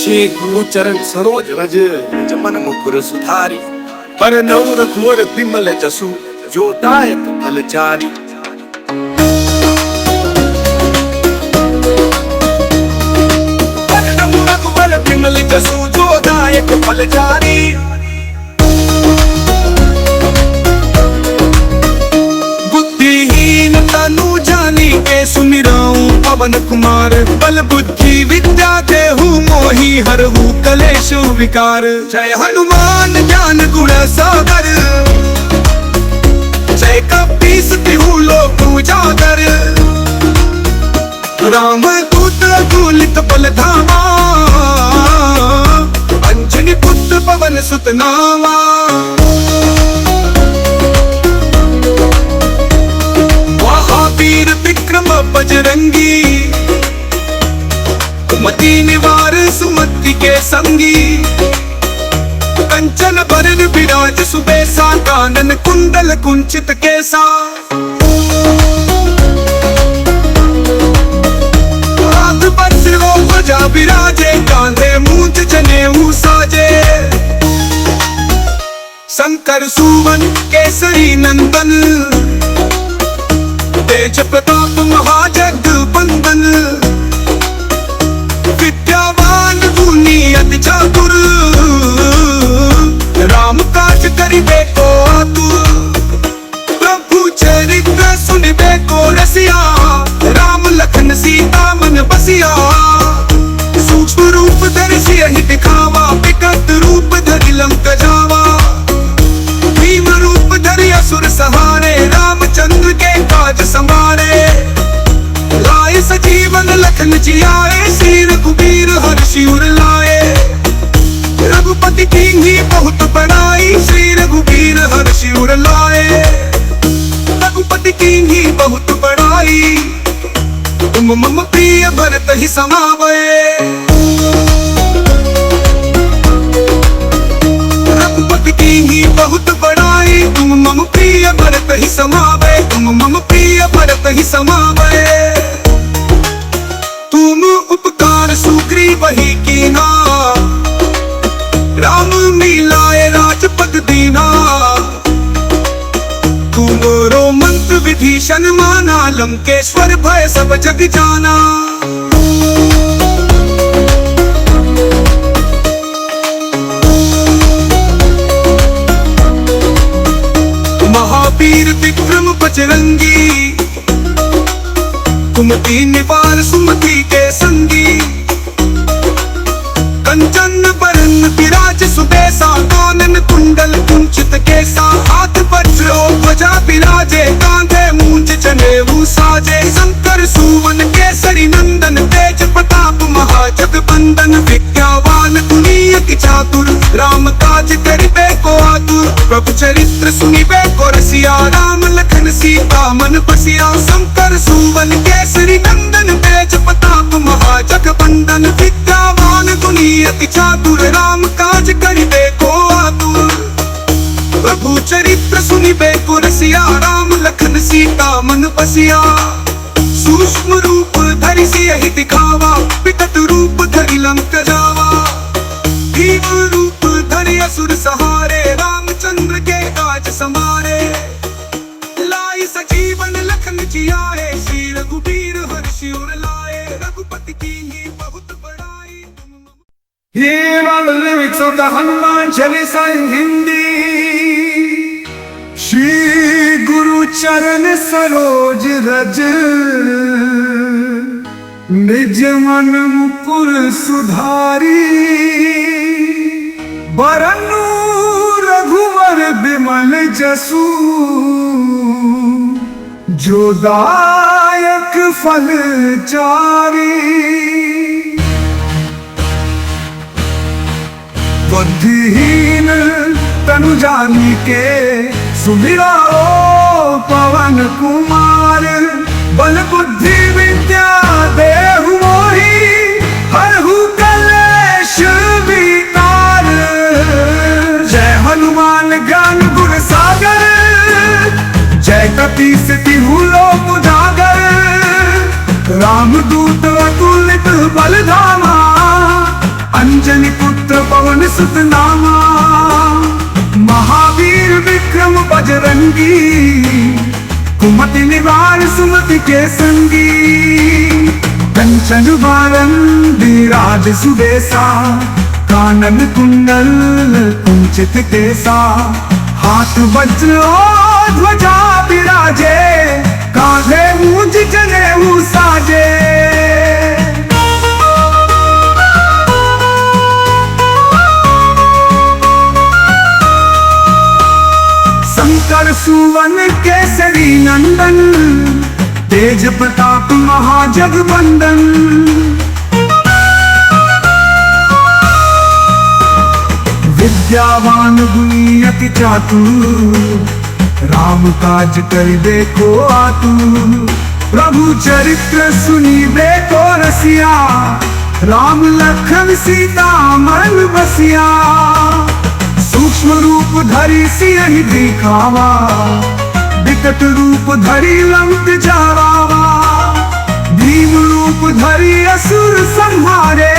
श्री गुरु चरण सरोज रज जमन मुकुर सुधारी। पर नौर घोर विमल जसु जो दायक फलचारी। पर नौर घोर विमल जसु जो दायक फलचारी। बुद्धिहीन तनु जानी के सुमिराऊं पवन कुमार। बल बुद्धि विद्या देहु मोहि हरहु कलेश विकार। जय हनुमान ज्ञान गुण सागर। जय कपीस तिहु लोक उजागर। राम दूत अतुलित बल धामा। अंजनी पुत्र पवन सुत नामा। महावीर विक्रम बजरंगी। कुमति निवार सुमति के संगी। कंचन बरन विराज सुबेसा। कानन कुंडल कुंचित केसा। हाथ वज्र ध्वजा विराजे। कांधे मूंज जनेऊ साजे। शंकर सुवन केसरी नंदन। तेज प्रताप महाजगबंदन। विद्यावान गुणी अति चातुर। राम काज करिबे को आतुर। प्रभु चरित्र सुनिबे को रसिया। राम लखन सीता मन बसिया। सूक्ष्म रूप धरि सियहि दिखावा। विकट रूप धरि लंक जावा। भीम रूप धरि असुर सहारे। रामचंद्र के काज संवारे। लाए सजीवन लखन जियाए। श्री रघुबीर हर्षि उर लाए। रघुपति कीन्ही बहुत बड़ाई। श्री रघुबीर हर्षि उर लाए। रघुपति कीन्ही बहुत बड़ाई। तुम मम प्रिय भरत ही समावै। रघुपति कीन्ही बहुत बड़ाई। तुम मम प्रिय भरत ही समावै। तुम मम प्रिय भरत ही समावै। तुम उपकार सुग्रीव ही कीना। राम मिलाए राजपद दीना। तुमरो मंत्र विभीषण माना। लंकेश्वर भय सब जग जाना। महावीर विक्रम बजरंगी। कुमति निवार सुमति के संगी। कंचन बरन विराज सुबेसा। कानन कुंडल कुंचित केसा। हाथ वज्र ध्वजा विराजे। कांधे मूंज जनेऊ साजे। शंकर सुवन केसरी नंदन। तेज प्रताप महाजगबंदन। विद्यावान गुणी अति चातुर। राम काज करिबे को आतुर। प्रभु चरित्र सुनिबे को रसिया। राम लखन सीता मन बसिया। शंकर सुवन केसरी नंदन। तेज प्रताप महाजगबंदन। विद्यावान गुणी अति चातुर। राम काज करिबे को आतुर। प्रभु चरित्र सुनिबे को रसिया। राम लखन सीता मन बसिया। सूक्ष्म रूप धरि सियहि दिखावा। विकट रूप धरि लंक जावा। भीम रूप धरि असुर सहारे। रामचंद्र के काज संवारे। लाई सजीवन लखन जियाए। श्री रघुबीर हर्षि उर लाए। रघुपति कीन्ही बहुत बड़ाई। Here are the lyrics of the Hanuman Chalisa in Hindi. Shri Guru Charan Saroj Raj. निज मन मुकुर सुधारी। बरनु रघुवर बिमल जसु। जो दायक फल चारी। बुद्धिहीन तनु जानी के सुमिराओ पवन कुमार। बल बुद्धि विद्या देहु मोहि हरहु कलेश विकार। जय हनुमान ज्ञान गुण सागर। जय कपीस तिहु लोक उजागर। राम दूत अतुलित बल धामा। अंजनी पुत्र पवन सुत नामा, महावीर विक्रम बजरंगी, कुमति निवार सुमति के संगी। कंचन बरन विराज सुबेसा, कानन कुंडल कुंचित केसा। हाथ वज्र और ध्वजा विराजे, कांधे मूंज जनेऊ साजे। शंकर सुवन केसरी नंदन, तेज प्रताप महाजगवंदन। विद्यावान गुणी अति चातुर, राम काज करिबे को आतुर। प्रभु चरित्र सुनिबे को रसिया, राम लखन सीता मन बसिया। सूक्ष्म रूप धरि सियहि दिखावा, विकट रूप धरि लंक जरावा। भीम रूप धरि असुर संहारे,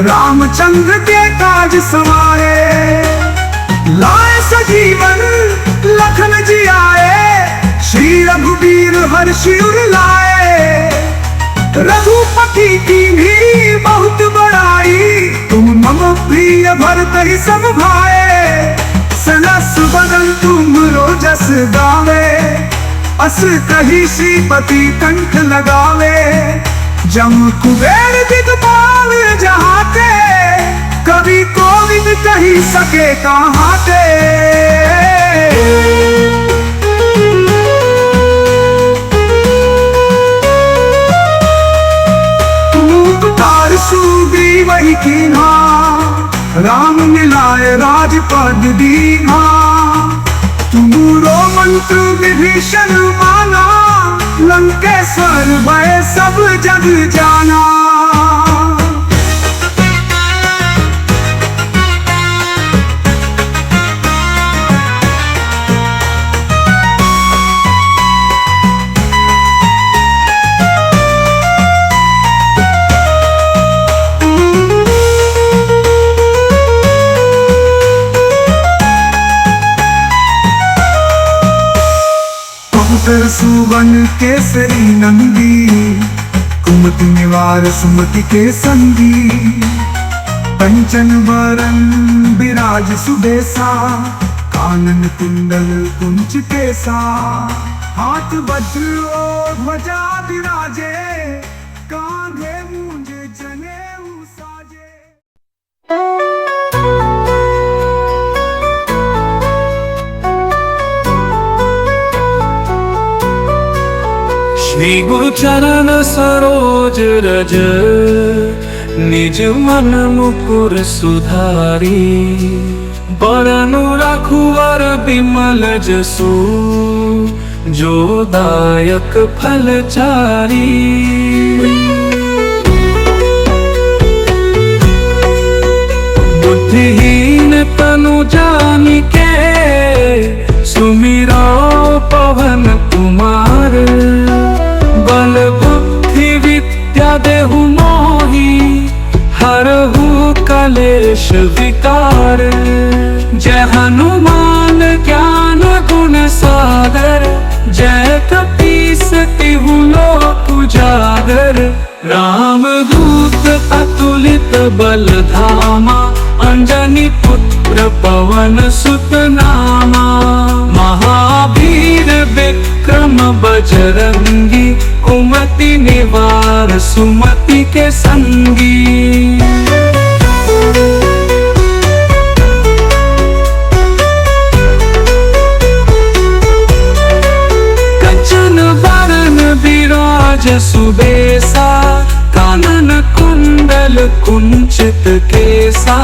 रामचंद्र के काज सवारे। लाए सजीवन लखन जी आए, श्री रघुवीर हर्षि उर लाए। रघुपति की भी बहुत बड़ाई, तुम मम प्रिय भरत ही सब भाए। सनस बदन तुम रोजस गावे, अस कही श्रीपति कंठ लगावे। जम कुबेर दिगपाल जहाते, कभी कोविद कही सके कहाँ ते। तार सूगी वही कीन्हा, राम मिलाए राजपद दीन्हा। तुमरो मंत्र विभीषण माना, लंकेश्वर भय सब जग जाना। सुवन केसरी नंदी, कुमति निवार सुमति के संगी। कंचन बरन विराज सुबेसा, कानन कुंडल कुंच केसा। हाथ वज्र और ध्वजा विराजे, कांधे मूंज जनेऊ साजे। श्री गुरु चरण सरोज रज, निज मन मुकुर सुधारी। बरनु रघुवर बिमल जसु, जो दायक फल चारी। बुद्धिहीन तनु जानिके, सुमिरो पवन कुमार। बल बुद्धि विद्या देहु मोहि, हरहु कलेश विकार। जय हनुमान ज्ञान गुण सागर, जय कपीस तिहु लोक उजागर। राम दूत अतुलित बल धामा, अंजनी पुत्र पवन सुत नामा। महावीर विक्रम बजरंगी, कुमति निवार सुमति के संगी। कंचन बरन विराज सुबेसा, कानन कुंडल कुंचित केसा।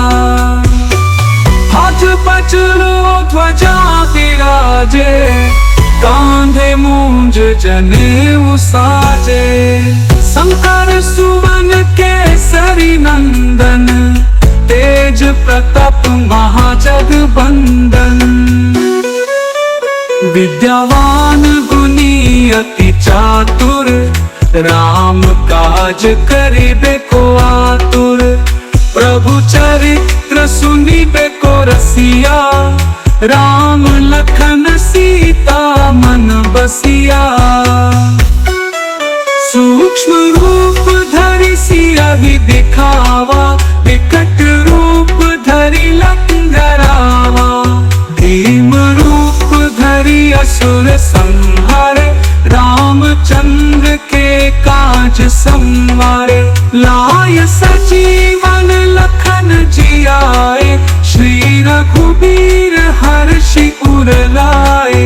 हाथ वज्र ध्वजा विराजे, कांधे मूंज जनेऊ साजे। शंकर सुवन केसरी नंदन, तेज प्रताप महाजगवंदन। विद्यावान गुणी अति चातुर, राम काज करिबे को आतुर। प्रभु प्रभु चरित्र सुनिबे को रसिया, राम लखन सीता मन बसिया। सूक्ष्म रूप धरि सिया ही दिखावा, विकट रूप धरि लंगरावा। भीम रूप धरि असुर संहारे, रामचंद्र के काज संवारे। लाय सजीवन लखन जियाए, श्री रघुबीर हर्षि उर लाए।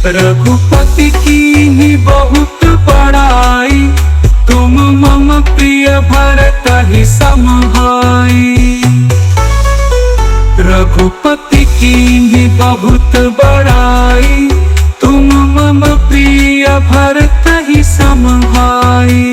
रघुपति कीन्ही बहुत बड़ाई, तुम मम प्रिय भरतहि सम भाई। रघुपति कीन्ही बहुत बड़ाई, तुम मम प्रिय भरतहि सम भाई।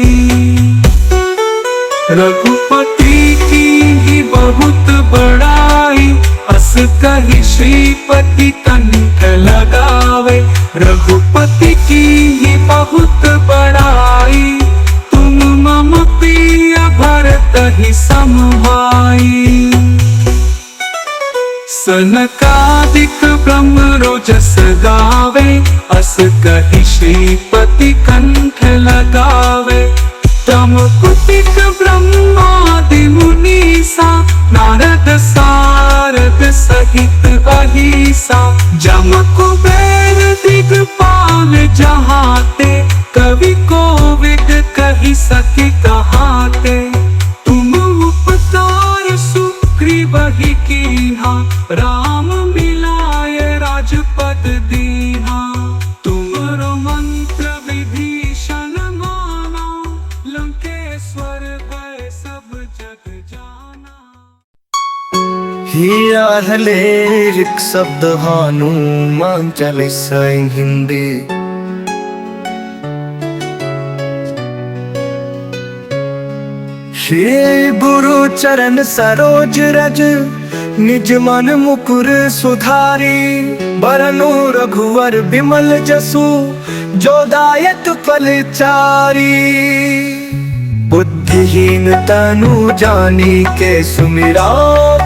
रघुपति कीन्ही बहुत बड़ाई, अस कहि श्रीपति कंठ लगावे। रघुपति कीन्ही बहुत बड़ाई, तुम मम प्रिय भरतहि सम भाई। सनकादिक ब्रह्म रोजस गावे, अस कहि श्रीपति कंठ लगावे। तम कुटिक ब्रह्मादि मुनीसा, नारद सारद सहित अहिसा। जम कुबेर दिगपाल जहाते, कवि कोविद कहि सके कहाते। तुम उपकार सुग्रीवहि कीन्हा, राम मिलाय राजपद दीन्हा। तुमरो मंत्र विभीषण माना, लंकेश्वर भय सब जग जाना। हिया हले एक शब्द हनुमान चालीसा हिंदी। श्री गुरु चरण सरोज रज, निज मन मुकुर सुधारी। बरनु रघुवर बिमल जसु, जो दायक फलचारी। बुद्धिहीन तनु जानिके सुमिरा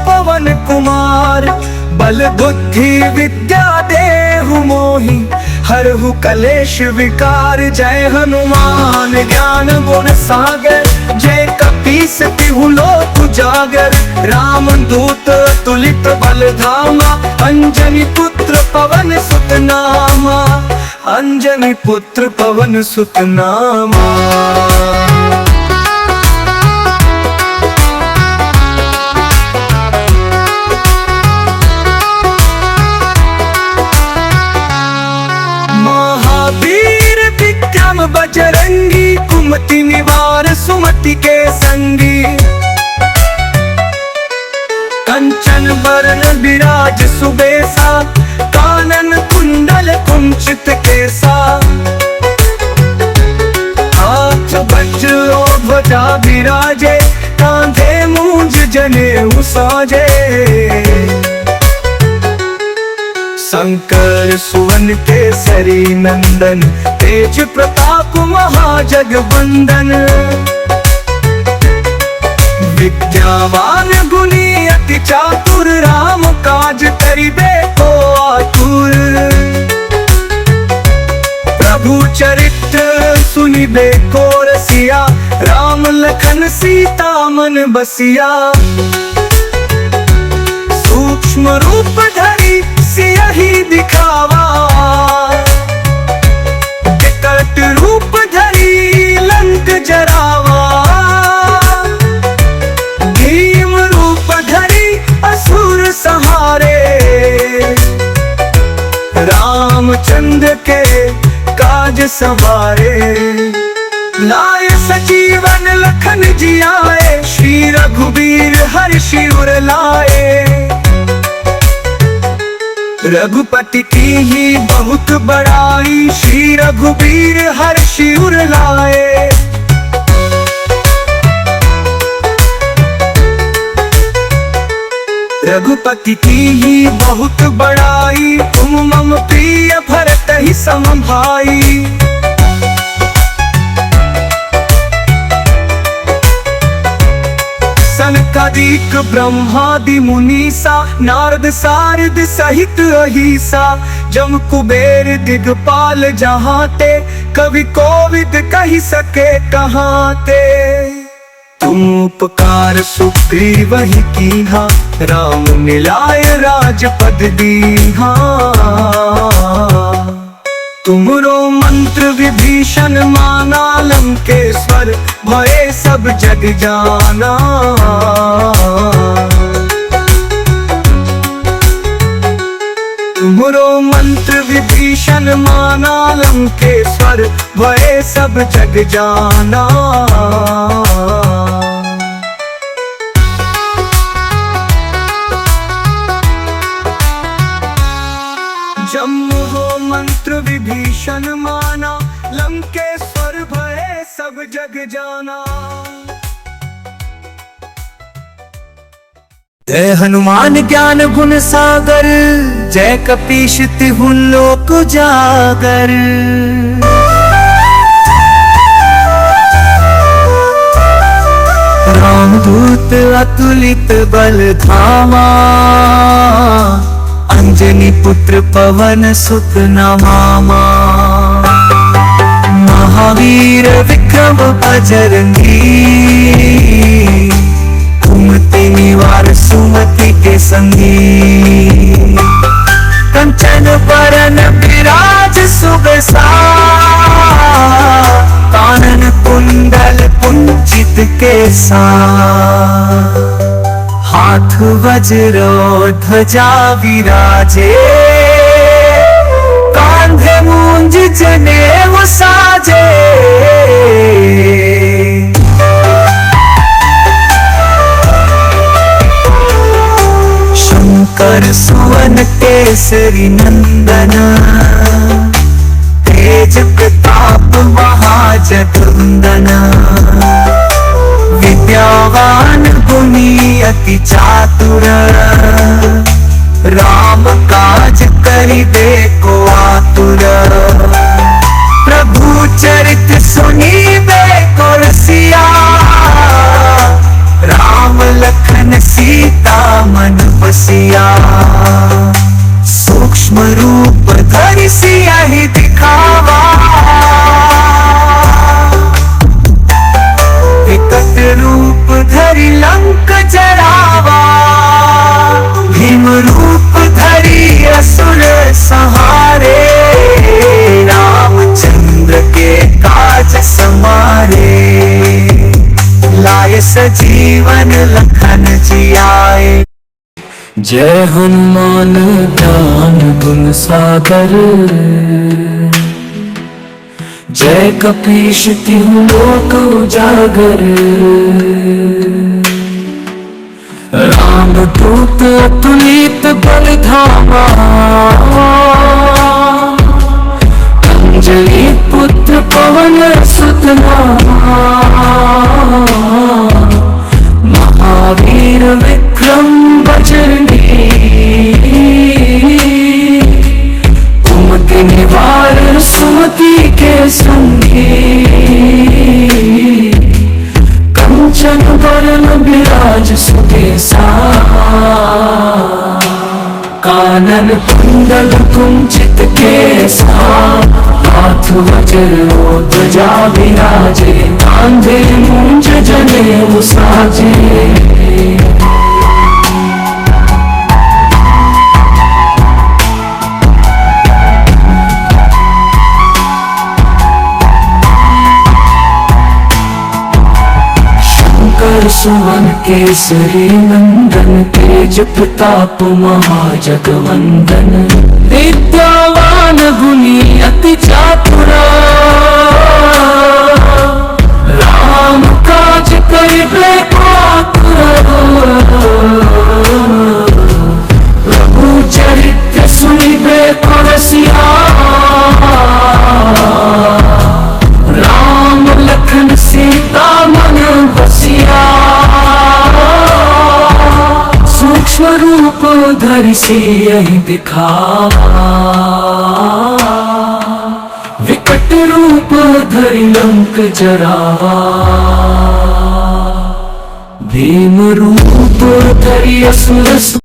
पवन कुमार। बल बुद्धि विद्या देहु मोहि, हरहु कलेश विकार। जय हनुमान ज्ञान गुण सागर, जय कपीस तिहु लोक उजागर। राम दूत तुलित बल धामा, अंजनी पुत्र पवन सुत नामा। अंजनी पुत्र पवन सुत नामा। बजरंगी कुमति निवार सुमति के संगी। कंचन बरन विराज सुबेसा, कानन कुंडल कुंचित केसा। हाथ वज्र ध्वजा विराजे, कांधे मूंज जनेऊ साजे। शंकर सुवन केसरी नंदन, तेज प्रताप महाजगवंदन। विद्यावान गुणी अति चातुर, राम काज करिबे को आतुर। प्रभु चरित्र सुनिबे को रसिया, राम लखन सीता मन बसिया। सूक्ष्म रूप धरि सिया ही दिखावा, विकट रूप धरि लंक जरावा। भीम रूप धरि असुर संहारे, रामचंद्र के काज संवारे। लाय सजीवन लखन जियाए, श्री रघुबीर हर्षि उर लाए। रघुपति की ही बहुत बड़ाई, श्री रघुबीर हर्षि उर लाए। रघुपति की ही बहुत बड़ाई, तुम मम प्रिय भरतहि सम भाई। सनकादिक ब्रह्मादि मुनीसा नारद सारद सहित अहिसा जम कुबेर दिगपाल जहाँ ते कवि कोविद कही सके कहाँ ते। तुम उपकार सुग्रीव ही कीन्हा राम मिलाय राजपद दीन्हा। तुमरो मंत्र विभीषण माना लंकेश्वर भये सब जग जाना। तुमरो मंत्र विभीषण माना लंकेश्वर भये सब जग जाना। जम्मू हो मंत्र विभीषण माना लंकेश्वर भये सब जग जाना। जय हनुमान ज्ञान गुण सागर जय कपीश तिहु लोक उजागर। रामदूत अतुलित बल धामा अंजनी पुत्र पवन सुत नमामा। महावीर विक्रम बजरंगी कुमति निवार सुमति के संगी। कंचन बरन विराज सुबसा कानन कुंडल कुंचित केसा। हाथ वज्र ध्वजा विराजे कांधे मूंज जनेऊ साजे। शंकर सुवन केसरी नंदन तेज प्रताप महाजगवंदन। विद्यावान गुणी अति चातुर राम काज करिबे को आतुर। प्रभु चरित सुनीबे को रसिया राम लखन सीता मन बसिया। सूक्ष्म रूप धरि सियहि दिखावा विकट रूप धरि लंक जरावा। भीम रूप धरि असुर संहारे रामचंद्र के काज समारे। लाए सजीवन लखन जियाए। जय हनुमान ज्ञान गुण सागर जय कपीश तिहु लोक उजागर। रामदूत अतुलित बल धामा अंजनी पुत्र पवन सुत नामा। महावीर विक्रम बजरंगी कुमति निवार सुमति के संगी। कंचन बरन विराज सुकेसा कानन कुंडल कुंचित केसा। हाथ वज्र ध्वजा विराजे कांधे मूंज जनेऊ साजे। सुवन केसरी नंदन तेज प्रताप महाजगवंदन। विद्यावान गुणी अति चातुर राम काज करिबे को आतुर। प्रभु चरित्र सुनिबे को रसिया राम लखन सीता मन बसिया। सूक्ष्म रूप धरि सियहि दिखावा विकट रूप धरि लंक जरावा। भीम रूप धरि असुर